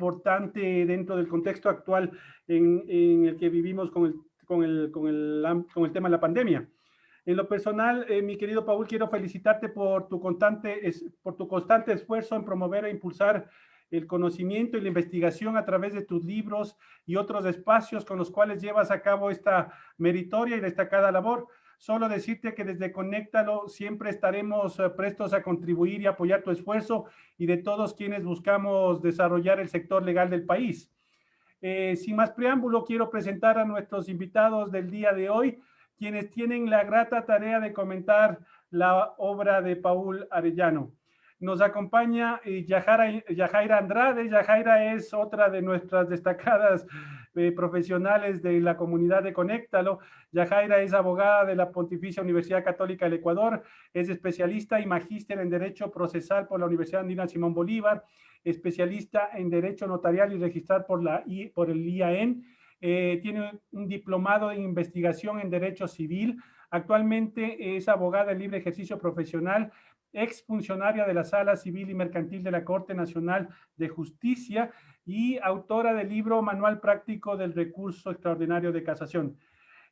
importante dentro del contexto actual en el que vivimos con el tema de la pandemia. En lo personal, mi querido Paul, quiero felicitarte por tu constante esfuerzo en promover e impulsar el conocimiento y la investigación a través de tus libros y otros espacios con los cuales llevas a cabo esta meritoria y destacada labor. Solo decirte que desde Conéctalo siempre estaremos prestos a contribuir y apoyar tu esfuerzo y de todos quienes buscamos desarrollar el sector legal del país. Sin más preámbulo, quiero presentar a nuestros invitados del día de hoy, quienes tienen la grata tarea de comentar la obra de Paul Arellano. Nos acompaña Yajaira Andrade. Yajaira es otra de nuestras destacadas profesionales de la comunidad de Conéctalo. Yajaira es abogada de la Pontificia Universidad Católica del Ecuador, es especialista y magíster en Derecho Procesal por la Universidad Andina Simón Bolívar, especialista en Derecho Notarial y Registral por el IAEN. Tiene un diplomado en investigación en Derecho Civil. Actualmente es abogada en libre ejercicio profesional, exfuncionaria de la Sala Civil y Mercantil de la Corte Nacional de Justicia y autora del libro Manual Práctico del Recurso Extraordinario de Casación.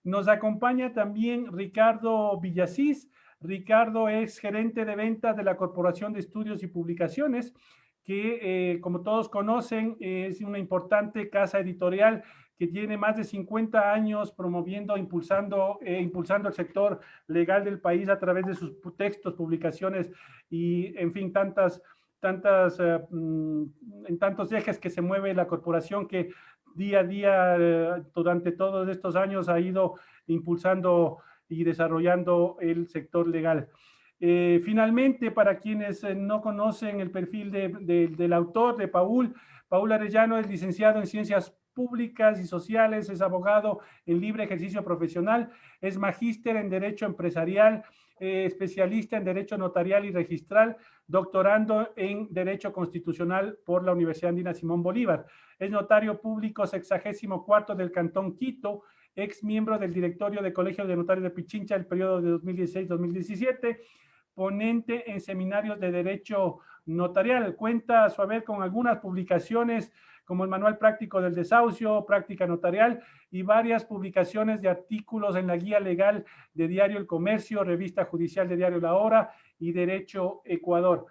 Nos acompaña también Ricardo Villasís. Ricardo es gerente de ventas de la Corporación de Estudios y Publicaciones, que como todos conocen es una importante casa editorial que tiene más de 50 años promoviendo, impulsando el sector legal del país a través de sus textos, publicaciones y, en fin, en tantos ejes que se mueve la corporación, que día a día, durante todos estos años, ha ido impulsando y desarrollando el sector legal. Finalmente, para quienes no conocen el perfil del autor, de Paul Arellano es licenciado en Ciencias Públicas y Sociales, es abogado en libre ejercicio profesional, es magíster en Derecho Empresarial, especialista en Derecho Notarial y Registral, doctorando en Derecho Constitucional por la Universidad Andina Simón Bolívar. Es notario público 64º del Cantón Quito, ex miembro del directorio de Colegio de Notarios de Pichincha el periodo de 2016-2017, ponente en seminarios de Derecho Notarial. Cuenta a su haber con algunas publicaciones como el Manual Práctico del Desahucio, Práctica Notarial y varias publicaciones de artículos en la Guía Legal de Diario El Comercio, Revista Judicial de Diario La Hora y Derecho Ecuador.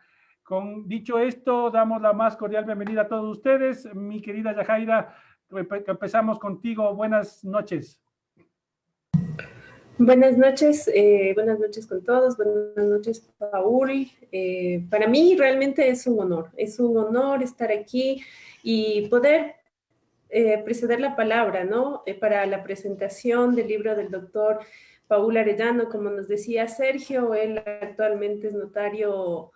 Dicho esto, damos la más cordial bienvenida a todos ustedes. Mi querida Yajaira, empezamos contigo. Buenas noches. Buenas noches con todos, buenas noches, Paul. Para mí realmente es un honor estar aquí y poder preceder la palabra, ¿no? Para la presentación del libro del doctor Paul Arellano, como nos decía Sergio, él actualmente es notario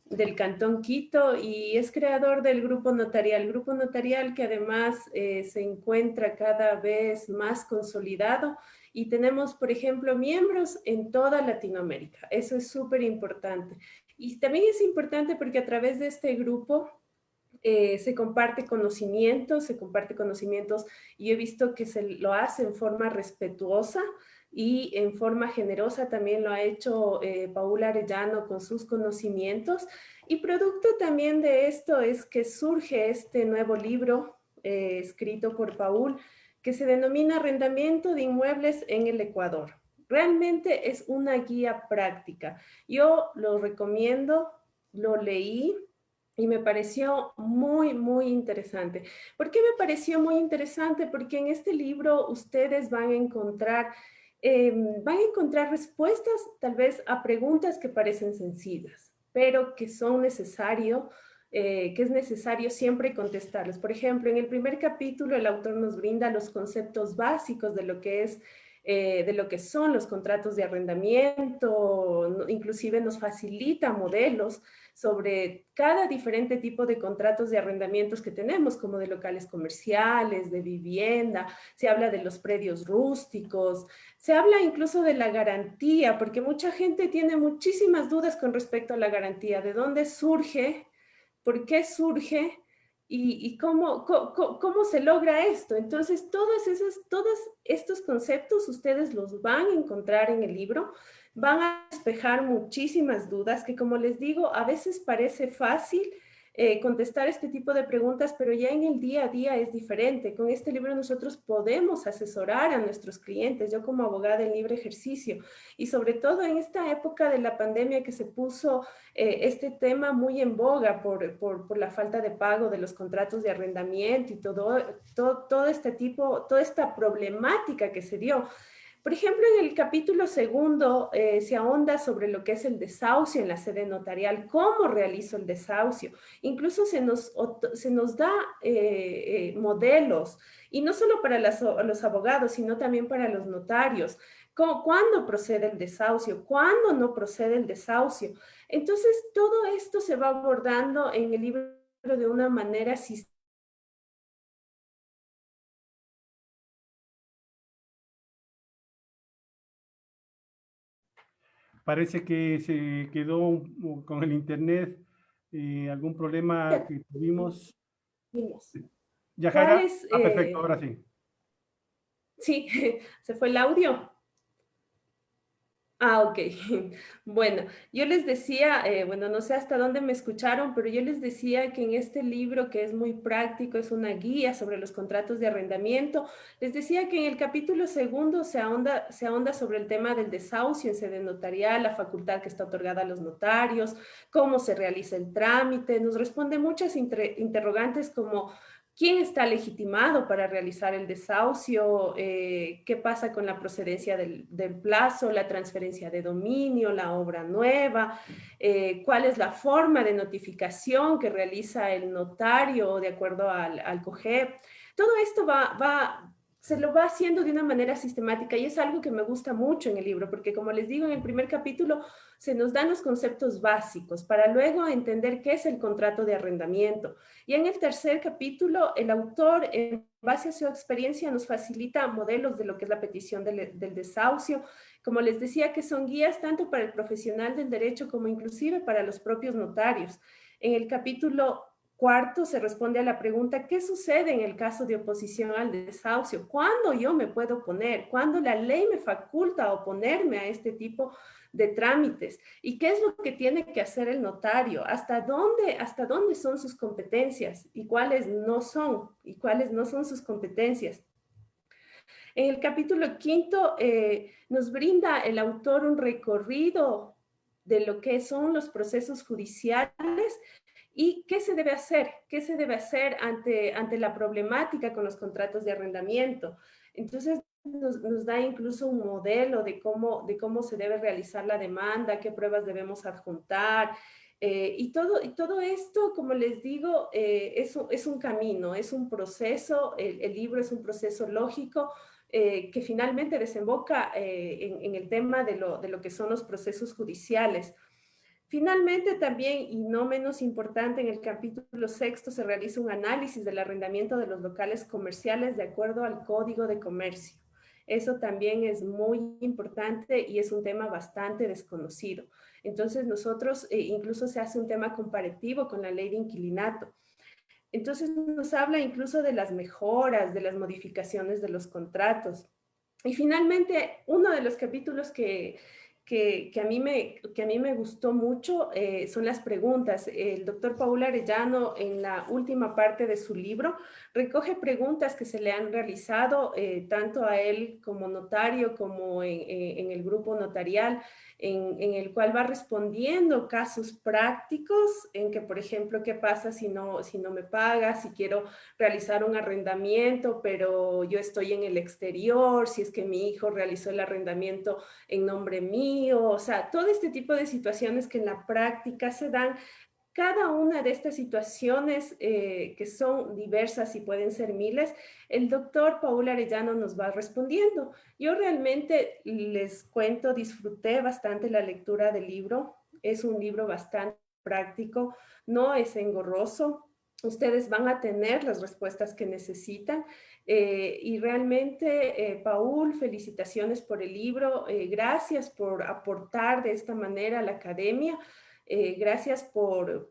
del Cantón Quito y es creador del Grupo Notarial que además se encuentra cada vez más consolidado y tenemos, por ejemplo, miembros en toda Latinoamérica. Eso es súper importante. Y también es importante porque a través de este grupo se comparte conocimientos y he visto que se lo hace en forma respetuosa y en forma generosa también lo ha hecho Paul Arellano con sus conocimientos. Y producto también de esto es que surge este nuevo libro escrito por Paul que se denomina Arrendamiento de Inmuebles en el Ecuador. Realmente es una guía práctica. Yo lo recomiendo, lo leí y me pareció muy interesante. ¿Por qué me pareció muy interesante? Porque en este libro ustedes van a encontrar respuestas tal vez a preguntas que parecen sencillas, pero que son que es necesario siempre contestarlas. Por ejemplo, en el primer capítulo el autor nos brinda los conceptos básicos de lo que son los contratos de arrendamiento, inclusive nos facilita modelos sobre cada diferente tipo de contratos de arrendamientos que tenemos, como de locales comerciales, de vivienda, se habla de los predios rústicos, se habla incluso de la garantía, porque mucha gente tiene muchísimas dudas con respecto a la garantía, de dónde surge, por qué surge y cómo se logra esto. Entonces, todos estos conceptos ustedes los van a encontrar en el libro, van a despejar muchísimas dudas que, como les digo, a veces parece fácil contestar este tipo de preguntas, pero ya en el día a día es diferente. Con este libro nosotros podemos asesorar a nuestros clientes, yo como abogada en libre ejercicio, y sobre todo en esta época de la pandemia que se puso este tema muy en boga por la falta de pago de los contratos de arrendamiento y todo este tipo, toda esta problemática que se dio. Por ejemplo, en el capítulo segundo se ahonda sobre lo que es el desahucio en la sede notarial, cómo realizo el desahucio. Incluso se nos da modelos, y no solo para los abogados, sino también para los notarios. ¿Cuándo procede el desahucio? ¿Cuándo no procede el desahucio? Entonces, todo esto se va abordando en el libro de una manera sistemática. Parece que se quedó con el internet, algún problema que tuvimos. ¿Cuál Yajaira, es? perfecto, ahora sí. Sí, se fue el audio. Ah, ok. Bueno, yo les decía, bueno, no sé hasta dónde me escucharon, pero yo les decía que en este libro, que es muy práctico, es una guía sobre los contratos de arrendamiento, les decía que en el capítulo segundo se ahonda sobre el tema del desahucio en sede notarial, la facultad que está otorgada a los notarios, cómo se realiza el trámite, nos responde muchas interrogantes como ¿quién está legitimado para realizar el desahucio? ¿Qué pasa con la procedencia del plazo, la transferencia de dominio, la obra nueva? ¿Cuál es la forma de notificación que realiza el notario de acuerdo al COGEP? Todo esto se lo va haciendo de una manera sistemática y es algo que me gusta mucho en el libro, porque como les digo, en el primer capítulo se nos dan los conceptos básicos para luego entender qué es el contrato de arrendamiento. Y en el tercer capítulo, el autor, en base a su experiencia, nos facilita modelos de lo que es la petición del desahucio. Como les decía, que son guías tanto para el profesional del derecho como inclusive para los propios notarios. En el capítulo cuarto se responde a la pregunta, ¿qué sucede en el caso de oposición al desahucio? ¿Cuándo yo me puedo oponer? ¿Cuándo la ley me faculta a oponerme a este tipo de trámites? ¿Y qué es lo que tiene que hacer el notario? Hasta dónde son sus competencias y cuáles no son? ¿Y cuáles no son sus competencias? En el capítulo quinto nos brinda el autor un recorrido de lo que son los procesos judiciales y qué se debe hacer ante la problemática con los contratos de arrendamiento. Entonces, nos da incluso un modelo de cómo se debe realizar la demanda, qué pruebas debemos adjuntar. Y todo esto, como les digo, es un camino, es un proceso, el libro es un proceso lógico que finalmente desemboca en el tema de lo que son los procesos judiciales. Finalmente, también, y no menos importante, en el capítulo sexto se realiza un análisis del arrendamiento de los locales comerciales de acuerdo al Código de Comercio. Eso también es muy importante y es un tema bastante desconocido. Entonces, nosotros, incluso se hace un tema comparativo con la ley de inquilinato. Entonces, nos habla incluso de las mejoras, de las modificaciones de los contratos. Y finalmente, uno de los capítulos que a mí me gustó mucho son las preguntas. El doctor Paul Arellano, en la última parte de su libro, recoge preguntas que se le han realizado tanto a él como notario, como en el grupo notarial, en el cual va respondiendo casos prácticos en que, por ejemplo, ¿qué pasa si no me paga? Si quiero realizar un arrendamiento, pero yo estoy en el exterior, si es que mi hijo realizó el arrendamiento en nombre mío, o sea, todo este tipo de situaciones que en la práctica se dan. Cada una de estas situaciones que son diversas y pueden ser miles, el doctor Paul Arellano nos va respondiendo. Yo realmente les cuento, disfruté bastante la lectura del libro. Es un libro bastante práctico, no es engorroso. Ustedes van a tener las respuestas que necesitan. Y realmente, Paul, felicitaciones por el libro. Gracias por aportar de esta manera a la academia. Gracias por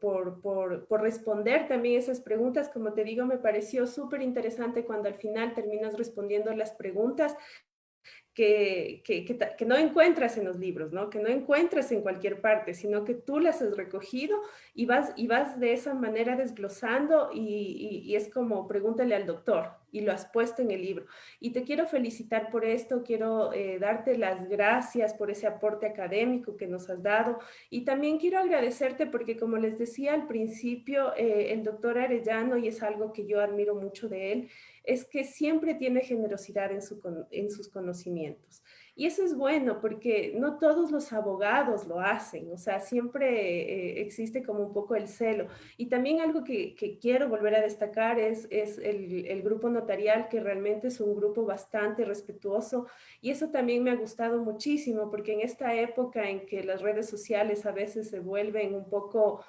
responder también esas preguntas. Como te digo, me pareció súper interesante cuando al final terminas respondiendo las preguntas que no encuentras en los libros, ¿no? Que no encuentras en cualquier parte, sino que tú las has recogido y vas de esa manera desglosando y es como pregúntale al doctor y lo has puesto en el libro. Y te quiero felicitar por esto, quiero darte las gracias por ese aporte académico que nos has dado y también quiero agradecerte porque como les decía al principio, el doctor Arellano, y es algo que yo admiro mucho de él, es que siempre tiene generosidad en sus conocimientos. Y eso es bueno porque no todos los abogados lo hacen, o sea, siempre existe como un poco el celo. Y también algo que quiero volver a destacar es el grupo notarial, que realmente es un grupo bastante respetuoso. Y eso también me ha gustado muchísimo porque en esta época en que las redes sociales a veces se vuelven un poco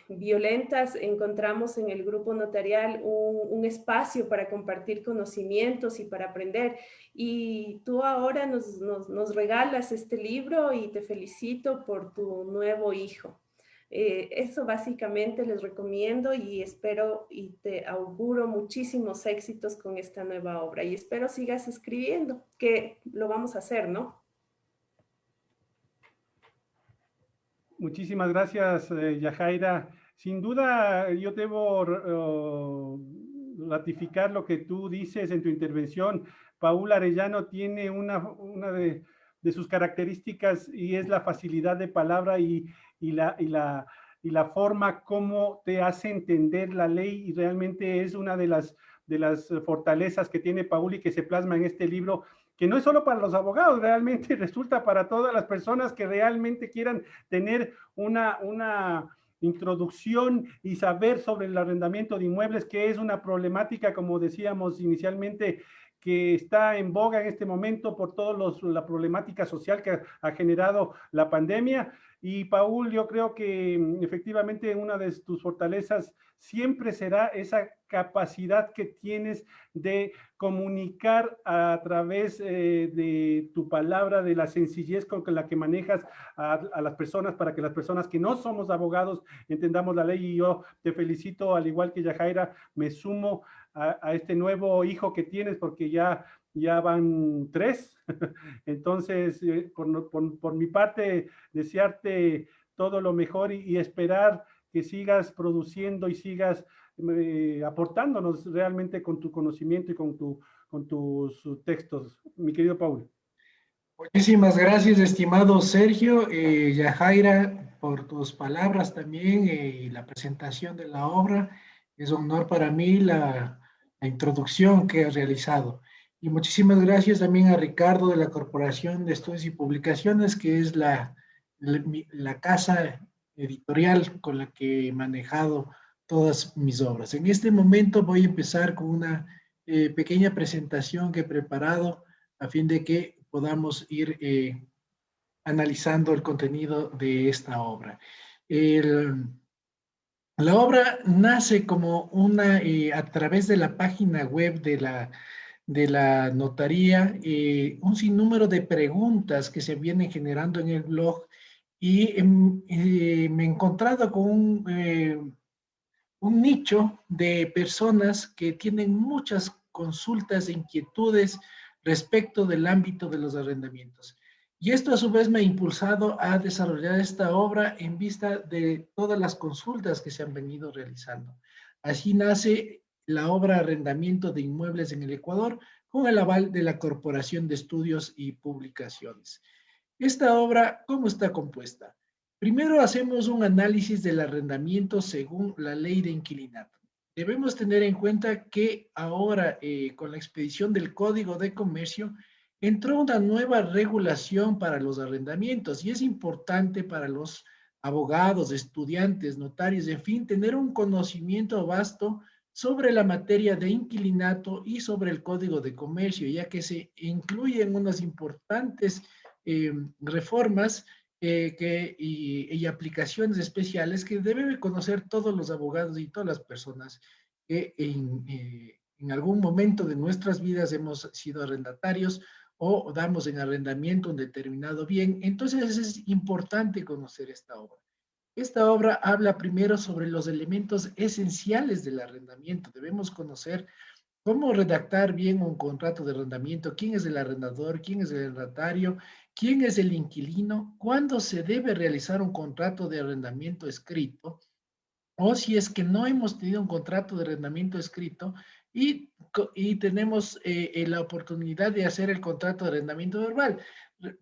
violentas, encontramos en el grupo notarial un espacio para compartir conocimientos y para aprender. Y tú ahora nos regalas este libro y te felicito por tu nuevo hijo. Eso básicamente les recomiendo y espero y te auguro muchísimos éxitos con esta nueva obra y espero sigas escribiendo, que lo vamos a hacer, ¿no? Muchísimas gracias, Yajaira. Sin duda, yo debo ratificar lo que tú dices en tu intervención. Paul Arellano tiene una de sus características y es la facilidad de palabra y y la forma como te hace entender la ley y realmente es una de las fortalezas que tiene Paul y que se plasma en este libro, que no es solo para los abogados, realmente resulta para todas las personas que realmente quieran tener una introducción y saber sobre el arrendamiento de inmuebles, que es una problemática, como decíamos inicialmente, que está en boga en este momento por toda la problemática social que ha generado la pandemia. Y Paul, yo creo que efectivamente una de tus fortalezas siempre será esa capacidad que tienes de comunicar a través de tu palabra, de la sencillez con la que manejas a las personas, para que las personas que no somos abogados entendamos la ley. Y yo te felicito, al igual que Yajaira, me sumo a este nuevo hijo que tienes, porque ya van 3. Entonces, por mi parte, desearte todo lo mejor y esperar que sigas produciendo y sigas aportándonos realmente con tu conocimiento y con tus textos, mi querido Paul. Muchísimas gracias, estimado Sergio, Yajaira, por tus palabras también y la presentación de la obra. Es un honor para mí la introducción que has realizado. Y muchísimas gracias también a Ricardo de la Corporación de Estudios y Publicaciones, que es la casa editorial con la que he manejado todas mis obras. En este momento voy a empezar con una pequeña presentación que he preparado a fin de que podamos ir analizando el contenido de esta obra. La obra nace como a través de la página web de la notaría, un sinnúmero de preguntas que se vienen generando en el blog y me he encontrado con un nicho de personas que tienen muchas consultas e inquietudes respecto del ámbito de los arrendamientos. Y esto a su vez me ha impulsado a desarrollar esta obra en vista de todas las consultas que se han venido realizando. Así nace la obra Arrendamiento de Inmuebles en el Ecuador con el aval de la Corporación de Estudios y Publicaciones. Esta obra, ¿cómo está compuesta? Primero hacemos un análisis del arrendamiento según la ley de inquilinato. Debemos tener en cuenta que ahora, con la expedición del Código de Comercio, entró una nueva regulación para los arrendamientos y es importante para los abogados, estudiantes, notarios, en fin, tener un conocimiento vasto sobre la materia de inquilinato y sobre el Código de Comercio, ya que se incluyen unas importantes reformas y aplicaciones especiales que deben conocer todos los abogados y todas las personas que en algún momento de nuestras vidas hemos sido arrendatarios o damos en arrendamiento un determinado bien. Entonces es importante conocer esta obra. Esta obra habla primero sobre los elementos esenciales del arrendamiento. Debemos conocer cómo redactar bien un contrato de arrendamiento, quién es el arrendador, quién es el arrendatario, quién es el inquilino, cuándo se debe realizar un contrato de arrendamiento escrito, o si es que no hemos tenido un contrato de arrendamiento escrito y tenemos la oportunidad de hacer el contrato de arrendamiento verbal.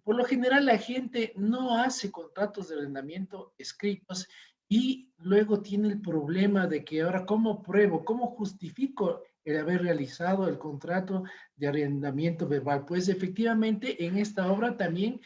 Por lo general, la gente no hace contratos de arrendamiento escritos y luego tiene el problema de que ahora, ¿cómo pruebo? ¿Cómo justifico el haber realizado el contrato de arrendamiento verbal? Pues efectivamente, en esta obra también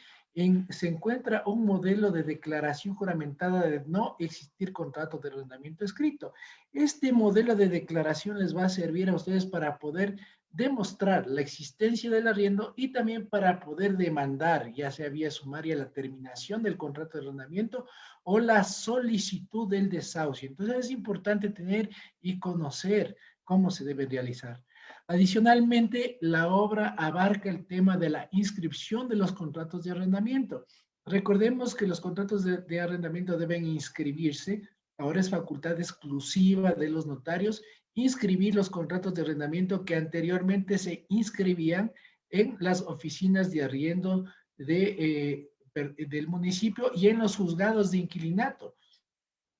se encuentra un modelo de declaración juramentada de no existir contrato de arrendamiento escrito. Este modelo de declaración les va a servir a ustedes para poder demostrar la existencia del arriendo y también para poder demandar, ya sea vía sumaria, la terminación del contrato de arrendamiento o la solicitud del desahucio. Entonces es importante tener y conocer cómo se debe realizar. Adicionalmente, la obra abarca el tema de la inscripción de los contratos de arrendamiento. Recordemos que los contratos de arrendamiento deben inscribirse. Ahora es facultad exclusiva de los notarios inscribir los contratos de arrendamiento que anteriormente se inscribían en las oficinas de arriendo del municipio y en los juzgados de inquilinato.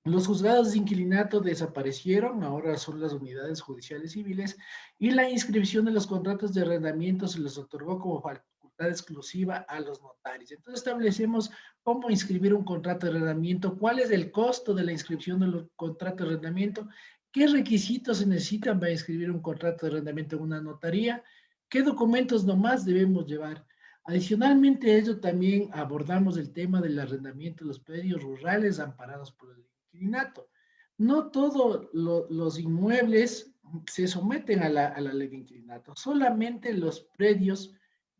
Los juzgados de inquilinato desaparecieron, ahora son las unidades judiciales civiles, y la inscripción de los contratos de arrendamiento se les otorgó como facultad exclusiva a los notarios. Entonces establecemos cómo inscribir un contrato de arrendamiento, cuál es el costo de la inscripción del contrato de arrendamiento, qué requisitos se necesitan para inscribir un contrato de arrendamiento en una notaría, qué documentos nomás debemos llevar. Adicionalmente a ello también abordamos el tema del arrendamiento de los predios rurales amparados por el inquilinato. No todos los inmuebles se someten a la ley de inquilinato, solamente los predios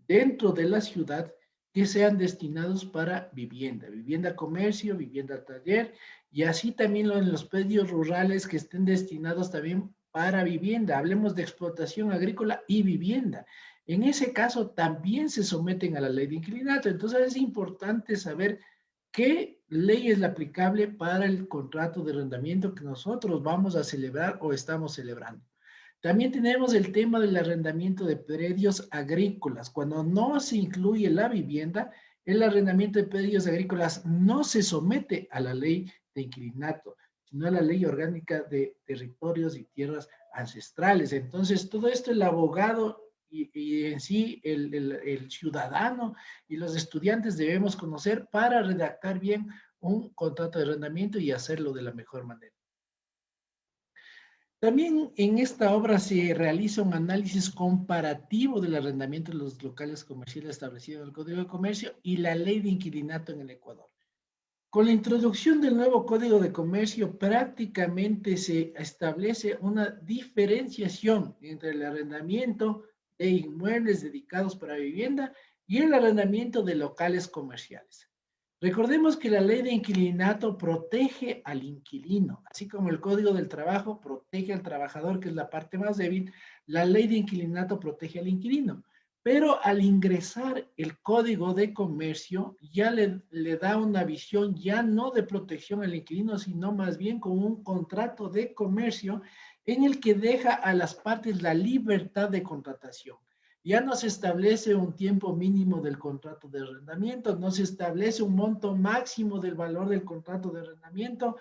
dentro de la ciudad que sean destinados para vivienda, vivienda comercio, vivienda taller, y así también en los predios rurales que estén destinados también para vivienda. Hablemos de explotación agrícola y vivienda. En ese caso también se someten a la ley de inquilinato. Entonces es importante saber qué ley es la aplicable para el contrato de arrendamiento que nosotros vamos a celebrar o estamos celebrando. También tenemos el tema del arrendamiento de predios agrícolas. Cuando no se incluye la vivienda, el arrendamiento de predios agrícolas no se somete a la ley de inquilinato, sino a la ley orgánica de territorios y tierras ancestrales. Entonces, todo esto el abogado y en sí el ciudadano y los estudiantes debemos conocer para redactar bien un contrato de arrendamiento y hacerlo de la mejor manera. También en esta obra se realiza un análisis comparativo del arrendamiento de los locales comerciales establecidos en el Código de Comercio y la ley de inquilinato en el Ecuador. Con la introducción del nuevo Código de Comercio, prácticamente se establece una diferenciación entre el arrendamiento de inmuebles dedicados para vivienda y el arrendamiento de locales comerciales. Recordemos que la ley de inquilinato protege al inquilino, así como el Código del Trabajo protege al trabajador, que es la parte más débil, la ley de inquilinato protege al inquilino. Pero al ingresar el Código de Comercio ya le da una visión ya no de protección al inquilino, sino más bien como un contrato de comercio en el que deja a las partes la libertad de contratación. Ya no se establece un tiempo mínimo del contrato de arrendamiento, no se establece un monto máximo del valor del contrato de arrendamiento,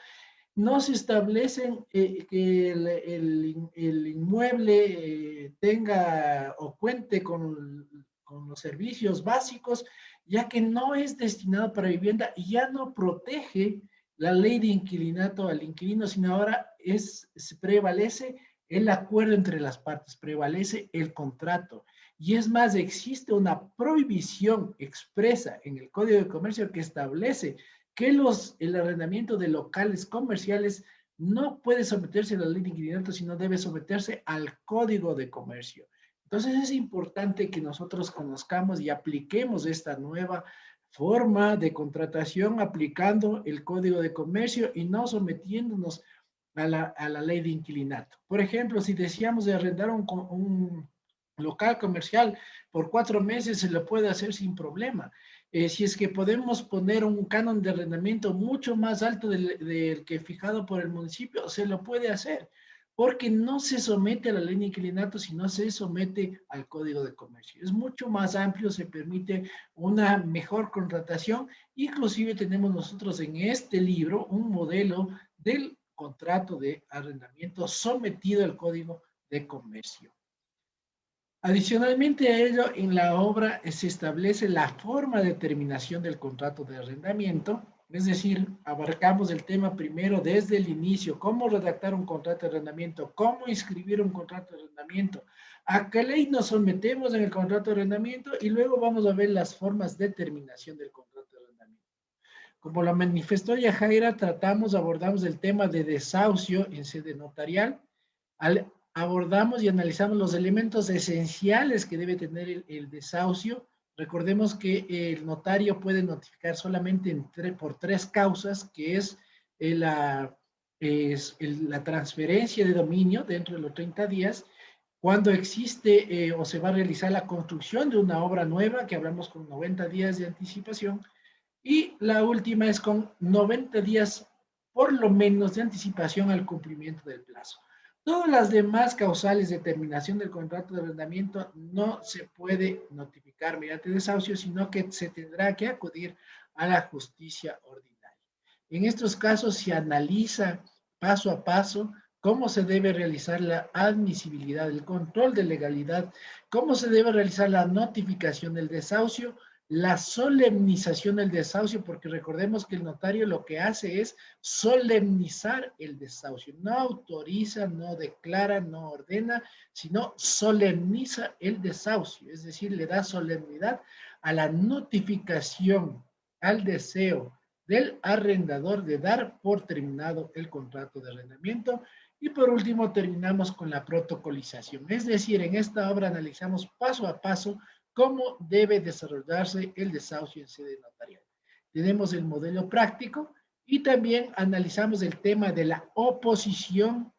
no se establece que el inmueble tenga o cuente con los servicios básicos, ya que no es destinado para vivienda y ya no protege la ley de inquilinato al inquilino, sino ahora prevalece el acuerdo entre las partes, prevalece el contrato. Y es más, existe una prohibición expresa en el Código de Comercio que establece que el arrendamiento de locales comerciales no puede someterse a la ley de inquilinato, sino debe someterse al Código de Comercio. Entonces es importante que nosotros conozcamos y apliquemos esta nueva forma de contratación aplicando el Código de Comercio y no sometiéndonos a la ley de inquilinato. Por ejemplo, si deseamos de arrendar un local comercial por 4 meses, se lo puede hacer sin problema. Si es que podemos poner un canon de arrendamiento mucho más alto del que fijado por el municipio, se lo puede hacer. porque no se somete a la ley de inquilinato, sino se somete al Código de Comercio. Es mucho más amplio, se permite una mejor contratación. Inclusive tenemos nosotros en este libro un modelo del contrato de arrendamiento sometido al Código de Comercio. Adicionalmente a ello, en la obra se establece la forma de terminación del contrato de arrendamiento, es decir, abarcamos el tema primero desde el inicio, cómo redactar un contrato de arrendamiento, cómo inscribir un contrato de arrendamiento, a qué ley nos sometemos en el contrato de arrendamiento y luego vamos a ver las formas de terminación del contrato de arrendamiento. Como lo manifestó Yajaira, abordamos el tema de desahucio en sede notarial, abordamos y analizamos los elementos esenciales que debe tener el desahucio. Recordemos que el notario puede notificar solamente por 3 causas, que es la transferencia de dominio dentro de los 30 días, cuando existe o se va a realizar la construcción de una obra nueva, que hablamos con 90 días de anticipación, y la última es con 90 días por lo menos de anticipación al cumplimiento del plazo. Todas las demás causales de terminación del contrato de arrendamiento no se puede notificar mediante desahucio, sino que se tendrá que acudir a la justicia ordinaria. En estos casos se analiza paso a paso cómo se debe realizar la admisibilidad, el control de legalidad, cómo se debe realizar la notificación del desahucio, la solemnización del desahucio, porque recordemos que el notario lo que hace es solemnizar el desahucio, no autoriza, no declara, no ordena, sino solemniza el desahucio, es decir, le da solemnidad a la notificación, al deseo del arrendador de dar por terminado el contrato de arrendamiento. Y por último terminamos con la protocolización, es decir, en esta obra analizamos paso a paso cómo debe desarrollarse el desahucio en sede notarial. Tenemos el modelo práctico y también analizamos el tema de la oposición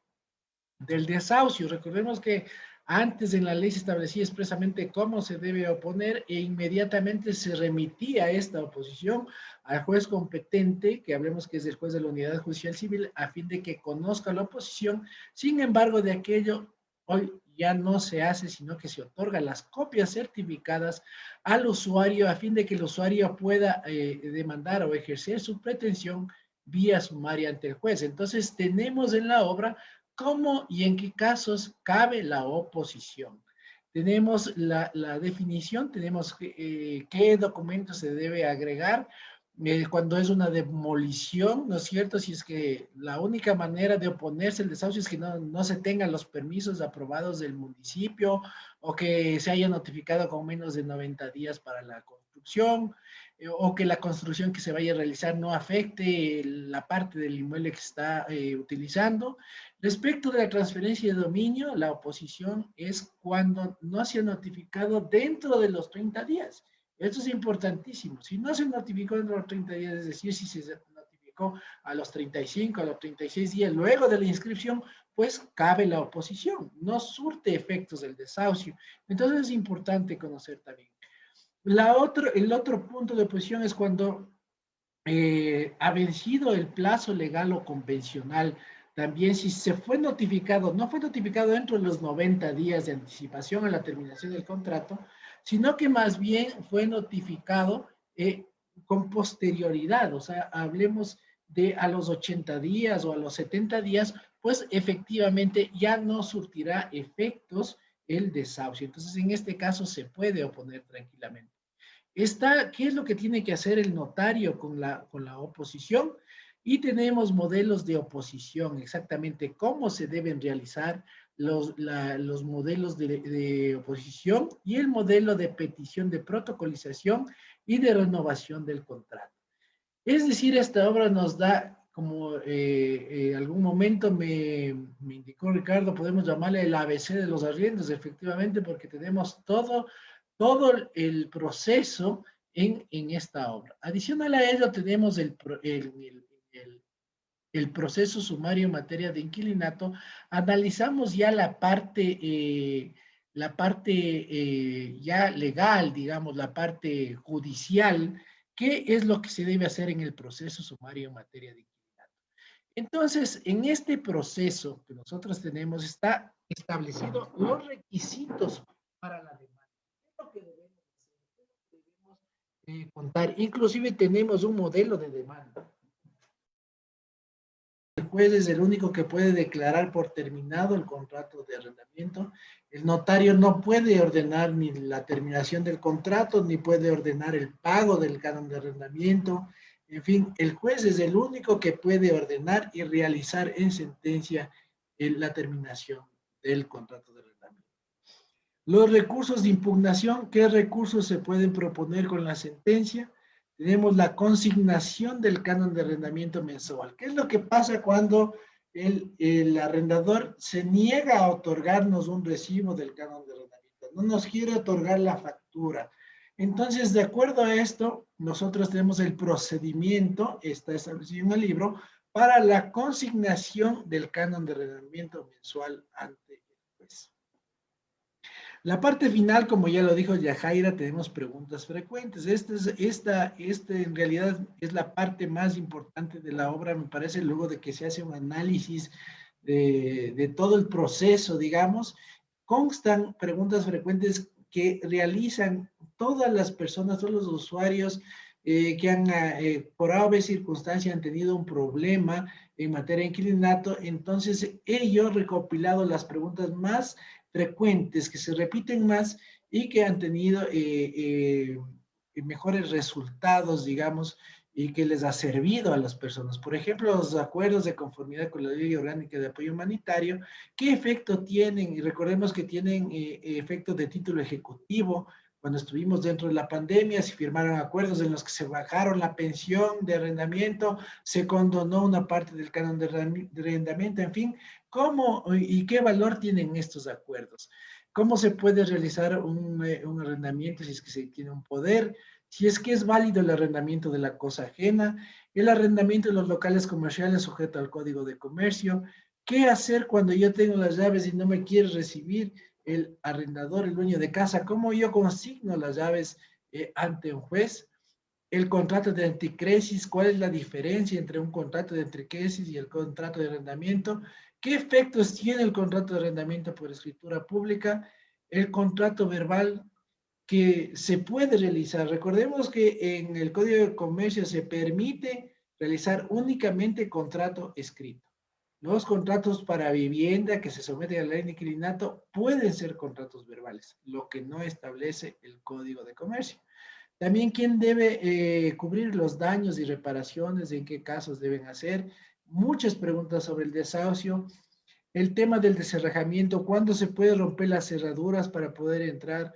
del desahucio. Recordemos que antes en la ley se establecía expresamente cómo se debe oponer e inmediatamente se remitía esta oposición al juez competente, que hablemos que es el juez de la Unidad Judicial Civil, a fin de que conozca la oposición. Sin embargo, de aquello hoy ya no se hace, sino que se otorgan las copias certificadas al usuario a fin de que el usuario pueda demandar o ejercer su pretensión vía sumaria ante el juez. Entonces, tenemos en la obra cómo y en qué casos cabe la oposición. Tenemos la definición, tenemos qué documentos se debe agregar, cuando es una demolición, ¿no es cierto? Si es que la única manera de oponerse al desahucio es que no se tengan los permisos aprobados del municipio o que se haya notificado con menos de 90 días para la construcción o que la construcción que se vaya a realizar no afecte la parte del inmueble que se está utilizando. Respecto de la transferencia de dominio, la oposición es cuando no se ha notificado dentro de los 30 días. Esto es importantísimo. Si no se notificó dentro de los 30 días, es decir, si se notificó a los 35, a los 36 días luego de la inscripción, pues cabe la oposición. No surte efectos del desahucio. Entonces es importante conocer también. El otro punto de oposición es cuando ha vencido el plazo legal o convencional. También si se fue notificado, no fue notificado dentro de los 90 días de anticipación a la terminación del contrato, sino que más bien fue notificado con posterioridad, o sea, hablemos de a los 80 días o a los 70 días, pues efectivamente ya no surtirá efectos el desahucio. Entonces, en este caso se puede oponer tranquilamente. ¿Qué es lo que tiene que hacer el notario con la oposición? Y tenemos modelos de oposición, exactamente cómo se deben realizar los modelos de oposición y el modelo de petición de protocolización y de renovación del contrato. Es decir, esta obra nos da, como algún momento me indicó Ricardo, podemos llamarle el ABC de los arriendos, efectivamente, porque tenemos todo el proceso en esta obra. Adicional a ello, tenemos el proceso sumario en materia de inquilinato. Analizamos ya la parte ya legal, digamos, la parte judicial, qué es lo que se debe hacer en el proceso sumario en materia de inquilinato. Entonces, en este proceso que nosotros tenemos, está establecido los requisitos para la demanda. ¿Qué es lo que debemos hacer? ¿Qué es lo que debemos contar? Inclusive tenemos un modelo de demanda. El juez es el único que puede declarar por terminado el contrato de arrendamiento. El notario no puede ordenar ni la terminación del contrato, ni puede ordenar el pago del canon de arrendamiento. En fin, el juez es el único que puede ordenar y realizar en sentencia la terminación del contrato de arrendamiento. Los recursos de impugnación, ¿qué recursos se pueden proponer con la sentencia? Tenemos la consignación del canon de arrendamiento mensual. ¿Qué es lo que pasa cuando el arrendador se niega a otorgarnos un recibo del canon de arrendamiento? No nos quiere otorgar la factura. Entonces, de acuerdo a esto, nosotros tenemos el procedimiento, está establecido en el libro, para la consignación del canon de arrendamiento mensual ante el juez. La parte final, como ya lo dijo Yajaira, tenemos preguntas frecuentes. Esta en realidad es la parte más importante de la obra, me parece, luego de que se hace un análisis de todo el proceso, digamos. Constan preguntas frecuentes que realizan todas las personas, todos los usuarios que han, por A o B circunstancia, han tenido un problema en materia de inquilinato. Entonces, ello recopilado las preguntas más frecuentes, que se repiten más y que han tenido mejores resultados, digamos, y que les ha servido a las personas. Por ejemplo, los acuerdos de conformidad con la Ley Orgánica de Apoyo Humanitario, ¿qué efecto tienen? Y recordemos que tienen efecto de título ejecutivo. Cuando estuvimos dentro de la pandemia, se firmaron acuerdos en los que se bajaron la pensión de arrendamiento, se condonó una parte del canon de arrendamiento, en fin, ¿cómo y qué valor tienen estos acuerdos? ¿Cómo se puede realizar un arrendamiento si es que se tiene un poder? Si es que es válido el arrendamiento de la cosa ajena, el arrendamiento de los locales comerciales sujeto al Código de Comercio. ¿Qué hacer cuando yo tengo las llaves y no me quiere recibir el arrendador, el dueño de casa? ¿Cómo yo consigno las llaves ante un juez? El contrato de anticresis, ¿cuál es la diferencia entre un contrato de anticresis y el contrato de arrendamiento? ¿Qué efectos tiene el contrato de arrendamiento por escritura pública? El contrato verbal que se puede realizar. Recordemos que en el Código de Comercio se permite realizar únicamente contrato escrito. Los contratos para vivienda que se someten a la ley de inquilinato pueden ser contratos verbales, lo que no establece el Código de Comercio. También quién debe cubrir los daños y reparaciones, en qué casos deben hacer. Muchas preguntas sobre el desahucio. El tema del descerrajamiento, ¿cuándo se puede romper las cerraduras para poder entrar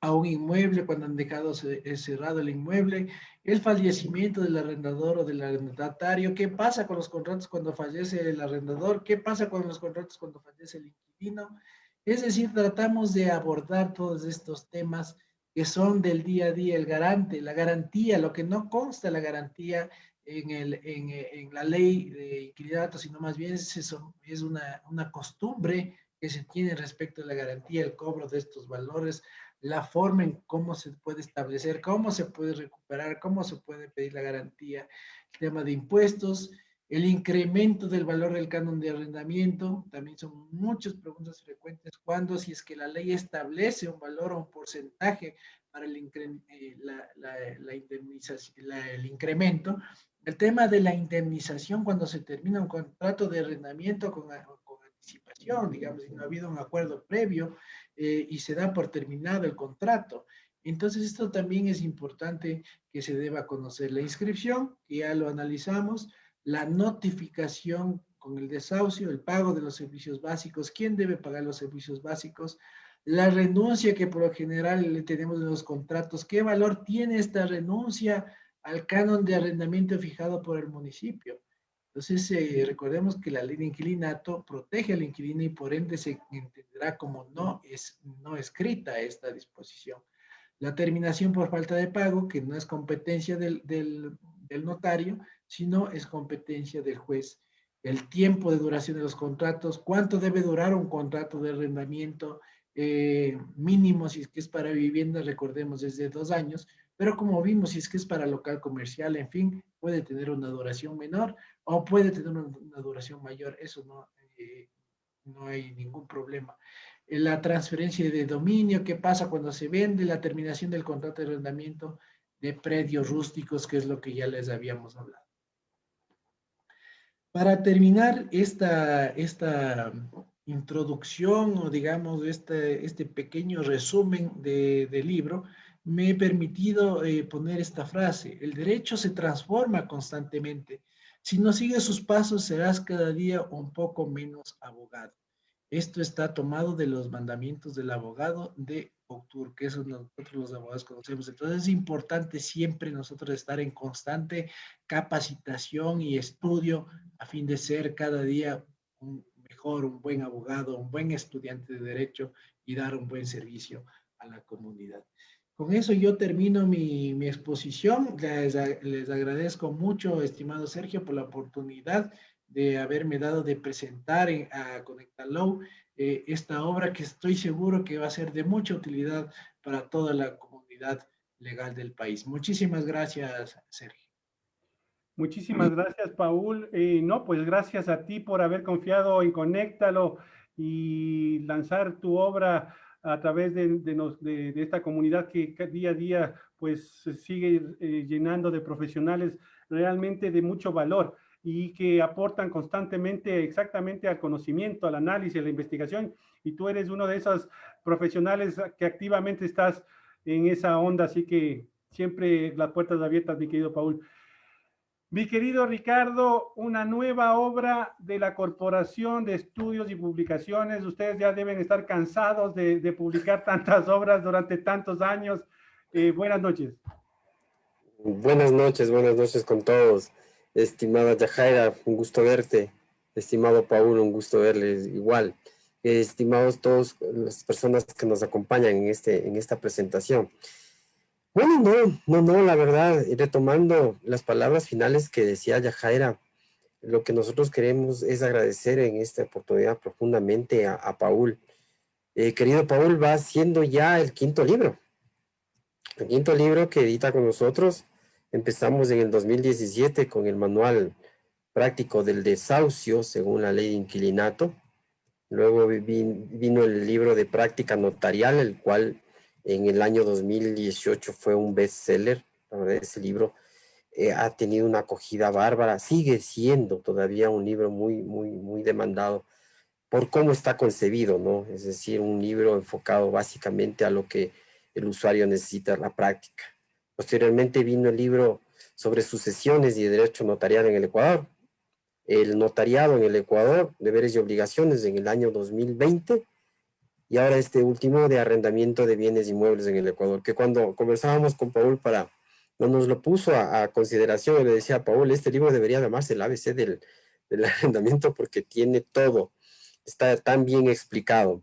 a un inmueble cuando han dejado cerrado el inmueble? El fallecimiento del arrendador o del arrendatario. ¿Qué pasa con los contratos cuando fallece el arrendador? ¿Qué pasa con los contratos cuando fallece el inquilino? Es decir, tratamos de abordar todos estos temas que son del día a día, el garante, la garantía, lo que no consta la garantía en la ley de inquilinato, sino más bien es una costumbre que se tiene respecto a la garantía, el cobro de estos valores, la forma en cómo se puede establecer, cómo se puede recuperar, cómo se puede pedir la garantía, el tema de impuestos, el incremento del valor del canon de arrendamiento, también son muchas preguntas frecuentes. ¿Cuándo, si es que la ley establece un valor o un porcentaje para el incremento? El tema de la indemnización cuando se termina un contrato de arrendamiento con anticipación, digamos, si no ha habido un acuerdo previo y se da por terminado el contrato. Entonces, esto también es importante que se deba conocer. La inscripción, que ya lo analizamos, la notificación con el desahucio, el pago de los servicios básicos, quién debe pagar los servicios básicos, la renuncia que por lo general le tenemos en los contratos, qué valor tiene esta renuncia al canon de arrendamiento fijado por el municipio. Entonces, recordemos que la ley de inquilinato protege al inquilino y por ende se entenderá como no escrita esta disposición. La terminación por falta de pago, que no es competencia del notario, sino es competencia del juez. El tiempo de duración de los contratos, cuánto debe durar un contrato de arrendamiento mínimo, si es que es para vivienda, recordemos, es de 2 años, pero como vimos, si es que es para local comercial, en fin, puede tener una duración menor o puede tener una duración mayor, eso no hay ningún problema. La transferencia de dominio, ¿qué pasa cuando se vende? La terminación del contrato de arrendamiento de predios rústicos, que es lo que ya les habíamos hablado. Para terminar esta introducción o digamos este pequeño resumen del libro, me he permitido poner esta frase: el derecho se transforma constantemente. Si no sigues sus pasos, serás cada día un poco menos abogado. Esto está tomado de los mandamientos del abogado de Octur, que eso nosotros los abogados conocemos. Entonces es importante siempre nosotros estar en constante capacitación y estudio a fin de ser cada día un mejor, un buen abogado, un buen estudiante de derecho y dar un buen servicio a la comunidad. Con eso yo termino mi exposición. Les agradezco mucho, estimado Sergio, por la oportunidad de haberme dado de presentar a Conectalaw esta obra que estoy seguro que va a ser de mucha utilidad para toda la comunidad legal del país. Muchísimas gracias, Sergio. Muchísimas gracias, Paul. No, pues gracias a ti por haber confiado en Conéctalo y lanzar tu obra a través de esta comunidad que día a día pues se sigue llenando de profesionales realmente de mucho valor y que aportan constantemente exactamente al conocimiento, al análisis, a la investigación. Y tú eres uno de esos profesionales que activamente estás en esa onda, así que siempre las puertas abiertas, mi querido Paul. Mi querido Ricardo, una nueva obra de la Corporación de Estudios y Publicaciones. Ustedes ya deben estar cansados de publicar tantas obras durante tantos años. Buenas noches. Buenas noches con todos. Estimada Yajaira, un gusto verte. Estimado Paul, un gusto verles igual. Estimados todos las personas que nos acompañan en esta presentación. Bueno, no, la verdad, retomando las palabras finales que decía Yajaira, lo que nosotros queremos es agradecer en esta oportunidad profundamente a Paul. Querido Paul, va siendo ya el quinto libro que edita con nosotros. Empezamos en el 2017 con el manual práctico del desahucio según la ley de inquilinato. Luego vino el libro de práctica notarial, el cual en el año 2018 fue un bestseller. La verdad, ese libro ha tenido una acogida bárbara, sigue siendo todavía un libro muy demandado por cómo está concebido, ¿no? Es decir, un libro enfocado básicamente a lo que el usuario necesita, la práctica. Posteriormente vino el libro sobre sucesiones y derecho notarial en el Ecuador, el notariado en el Ecuador, deberes y obligaciones en el año 2020, y ahora este último de arrendamiento de bienes inmuebles en el Ecuador, que cuando conversábamos con Paul no nos lo puso a consideración, le decía a Paul, este libro debería llamarse el ABC del arrendamiento porque tiene todo, está tan bien explicado.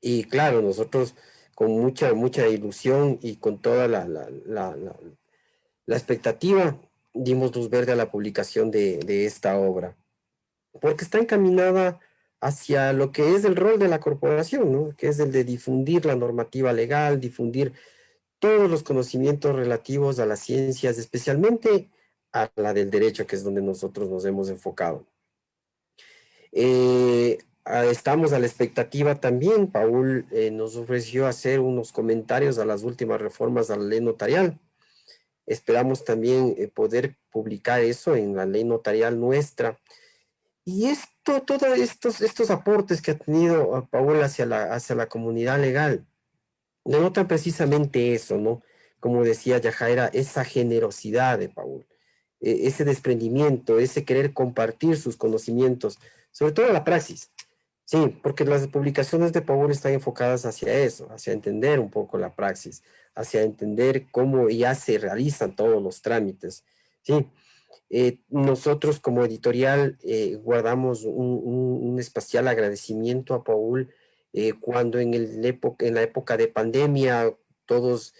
Y claro, nosotros con mucha ilusión y con toda la expectativa, dimos luz verde a la publicación de esta obra, porque está encaminada hacia lo que es el rol de la corporación, ¿no? Que es el de difundir la normativa legal, difundir todos los conocimientos relativos a las ciencias, especialmente a la del derecho, que es donde nosotros nos hemos enfocado. Estamos a la expectativa también. Paul nos ofreció hacer unos comentarios a las últimas reformas a la ley notarial. Esperamos también poder publicar eso en la ley notarial nuestra. Y todos estos aportes que ha tenido Paul hacia la comunidad legal, denotan precisamente eso, ¿no? Como decía Yajaira, esa generosidad de Paul, ese desprendimiento, ese querer compartir sus conocimientos, sobre todo la praxis. Sí, porque las publicaciones de Paul están enfocadas hacia eso, hacia entender un poco la praxis, hacia entender cómo ya se realizan todos los trámites. Sí, nosotros como editorial guardamos un especial agradecimiento a Paul cuando en la época de pandemia, todos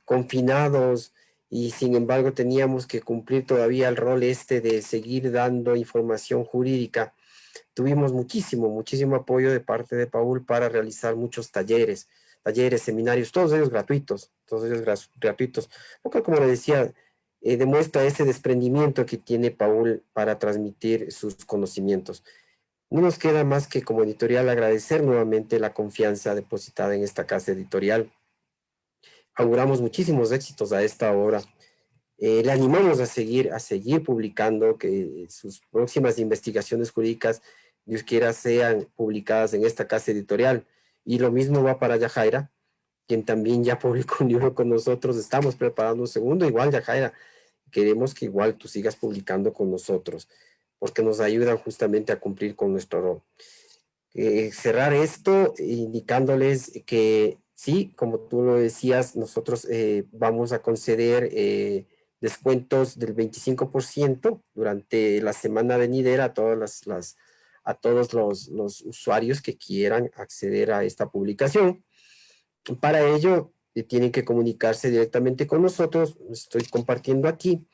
confinados, y sin embargo teníamos que cumplir todavía el rol de seguir dando información jurídica. Tuvimos muchísimo apoyo de parte de Paul para realizar muchos talleres talleres, seminarios, todos ellos gratuitos, gratuitos. Porque como le decía, demuestra ese desprendimiento que tiene Paul para transmitir sus conocimientos. No nos queda más que como editorial agradecer nuevamente la confianza depositada en esta casa editorial. Auguramos muchísimos éxitos a esta obra. Le animamos a seguir publicando, que sus próximas investigaciones jurídicas, Dios quiera, sean publicadas en esta casa editorial. Y lo mismo va para Yajaira, quien también ya publicó un libro con nosotros. Estamos preparando un segundo. Igual, Yajaira, queremos que igual tú sigas publicando con nosotros, porque nos ayudan justamente a cumplir con nuestro rol. Cerrar esto indicándoles que sí, como tú lo decías, nosotros vamos a conceder descuentos del 25% durante la semana venidera a todos los usuarios que quieran acceder a esta publicación. Para ello, tienen que comunicarse directamente con nosotros. Estoy compartiendo aquí.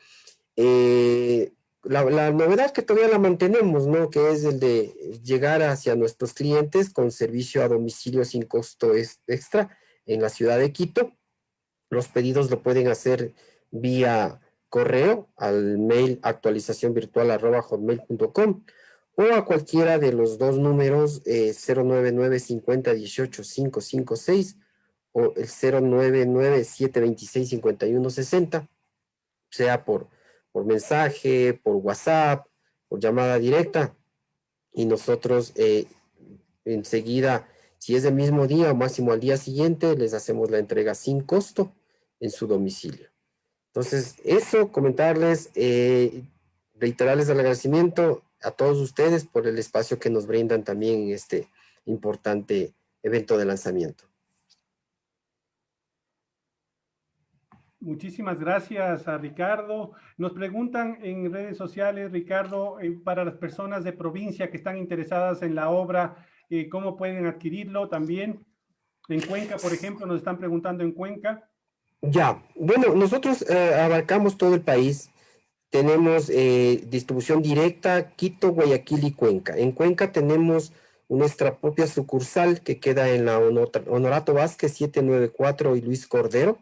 La novedad que todavía la mantenemos, ¿no? Que es el de llegar hacia nuestros clientes con servicio a domicilio sin costo extra en la ciudad de Quito. Los pedidos lo pueden hacer vía correo al mail actualizacionvirtual@hotmail.com o a cualquiera de los dos números 099 50 18 556 o el 099 726 51 60, sea por mensaje, por WhatsApp, por llamada directa, y nosotros enseguida, si es el mismo día o máximo al día siguiente, les hacemos la entrega sin costo en su domicilio. Entonces, eso, comentarles, reiterarles el agradecimiento a todos ustedes por el espacio que nos brindan también en este importante evento de lanzamiento. Muchísimas gracias a Ricardo. Nos preguntan en redes sociales, Ricardo, para las personas de provincia que están interesadas en la obra, ¿cómo pueden adquirirlo también? En Cuenca, por ejemplo, nos están preguntando en Cuenca. Ya, bueno, nosotros abarcamos todo el país. Tenemos distribución directa, Quito, Guayaquil y Cuenca. En Cuenca tenemos nuestra propia sucursal que queda en la Honorato Vázquez 794 y Luis Cordero.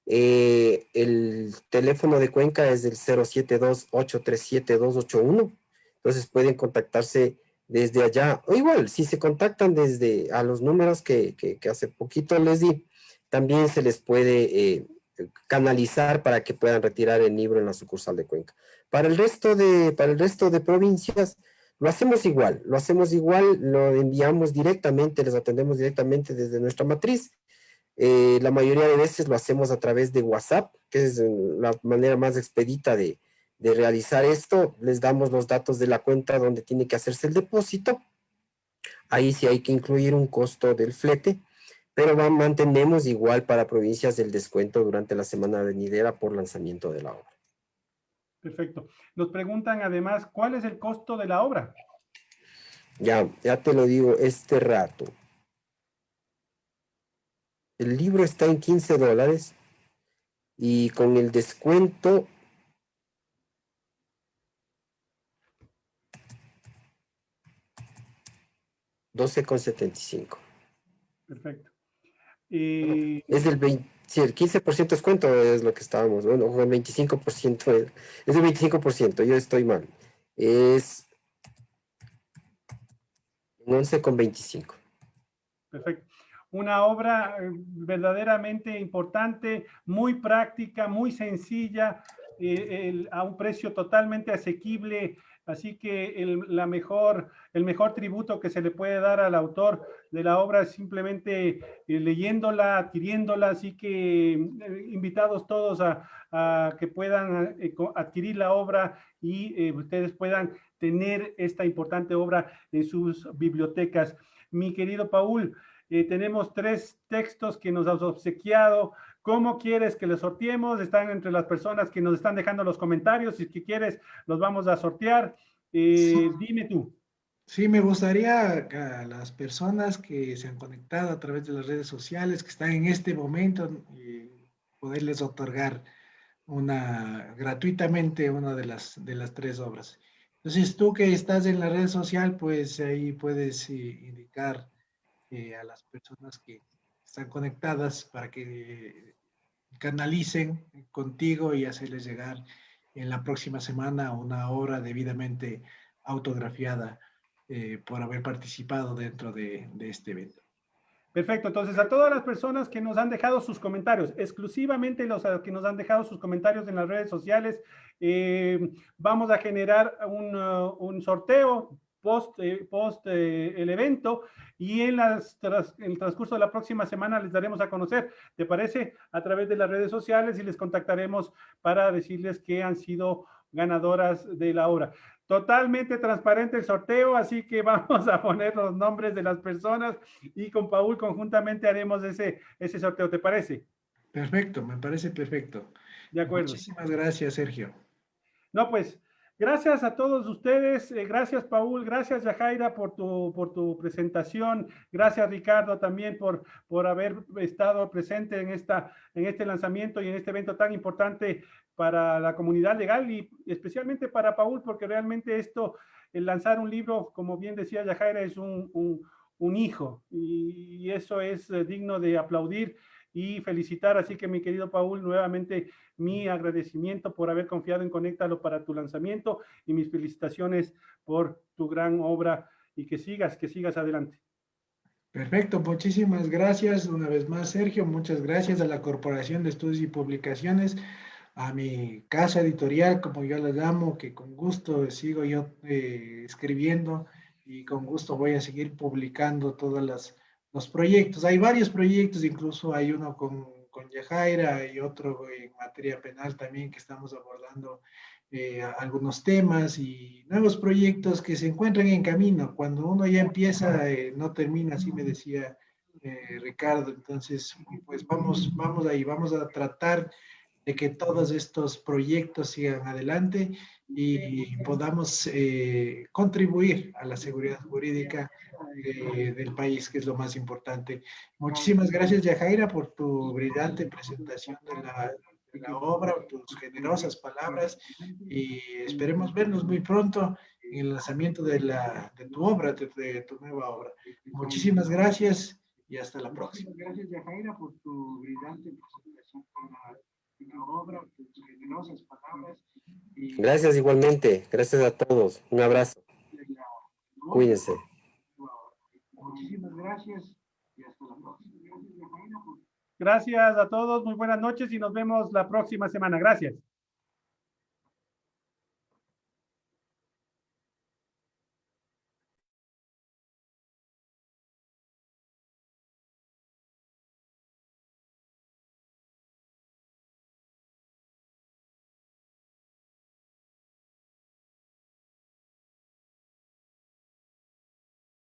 El teléfono de Cuenca es el 072-837-281. Entonces pueden contactarse desde allá. O igual, si se contactan desde a los números que hace poquito les di, también se les puede canalizar para que puedan retirar el libro en la sucursal de Cuenca. Para el resto de provincias, lo hacemos igual, lo enviamos directamente, les atendemos directamente desde nuestra matriz. La mayoría de veces lo hacemos a través de WhatsApp, que es la manera más expedita de realizar esto. Les damos los datos de la cuenta donde tiene que hacerse el depósito. Ahí sí hay que incluir un costo del flete, pero mantenemos igual para provincias el descuento durante la semana venidera por lanzamiento de la obra. Perfecto. Nos preguntan además, ¿cuál es el costo de la obra? Ya te lo digo este rato. El libro está en $15 y con el descuento $12,75. Perfecto. Es del 20, sí, el 15% descuento es lo que estábamos, bueno, o el 25%, es el 25%, yo estoy mal. Es 11,25. Perfecto. Una obra verdaderamente importante, muy práctica, muy sencilla, a un precio totalmente asequible. Así que el mejor tributo que se le puede dar al autor de la obra es simplemente leyéndola, adquiriéndola. Así que invitados todos a que puedan adquirir la obra y ustedes puedan tener esta importante obra en sus bibliotecas. Mi querido Paul, tenemos 3 textos que nos has obsequiado. ¿Cómo quieres que los sorteemos? Están entre las personas que nos están dejando los comentarios. Si quieres, los vamos a sortear. Sí. Dime tú. Sí, me gustaría a las personas que se han conectado a través de las redes sociales, que están en este momento, poderles otorgar gratuitamente una de las 3 obras. Entonces, tú que estás en la red social, pues ahí puedes indicar a las personas que están conectadas para que canalicen contigo y hacerles llegar en la próxima semana una obra debidamente autografiada por haber participado dentro de este evento. Perfecto, entonces a todas las personas que nos han dejado sus comentarios, exclusivamente los que nos han dejado sus comentarios en las redes sociales, vamos a generar un sorteo post el evento y en el transcurso de la próxima semana les daremos a conocer, ¿te parece? A través de las redes sociales y les contactaremos para decirles que han sido ganadoras de la obra. Totalmente transparente el sorteo, así que vamos a poner los nombres de las personas y con Paul conjuntamente haremos ese sorteo, ¿te parece? Perfecto, me parece perfecto. De acuerdo. Muchísimas gracias, Sergio. No, pues, gracias a todos ustedes, gracias Paul, gracias Yajaira por tu presentación, gracias Ricardo también por haber estado presente en este lanzamiento y en este evento tan importante para la comunidad legal y especialmente para Paul, porque realmente el lanzar un libro, como bien decía Yajaira, es un hijo y eso es digno de aplaudir y felicitar. Así que mi querido Paul, nuevamente mi agradecimiento por haber confiado en Conéctalo para tu lanzamiento y mis felicitaciones por tu gran obra y que sigas adelante. Perfecto, muchísimas gracias una vez más, Sergio. Muchas gracias a la Corporación de Estudios y Publicaciones, a mi casa editorial, como yo la llamo, que con gusto sigo yo escribiendo y con gusto voy a seguir publicando todos los proyectos. Hay varios proyectos, incluso hay uno con Yajaira y otro en materia penal también que estamos abordando algunos temas y nuevos proyectos que se encuentran en camino. Cuando uno ya empieza, no termina, así me decía Ricardo. Entonces, pues vamos ahí, vamos a tratar de que todos estos proyectos sigan adelante y podamos contribuir a la seguridad jurídica del país, que es lo más importante. Muchísimas gracias, Yajaira, por tu brillante presentación de la obra, tus generosas palabras y esperemos vernos muy pronto en el lanzamiento de tu obra, de tu nueva obra. Muchísimas gracias y hasta la próxima. Gracias, Yajaira, por tu brillante presentación de la obra, tus generosas palabras. Gracias igualmente. Gracias a todos. Un abrazo. Cuídense. Muchísimas gracias y hasta la próxima. Gracias, Yajaira, Gracias a todos, muy buenas noches y nos vemos la próxima semana. Gracias.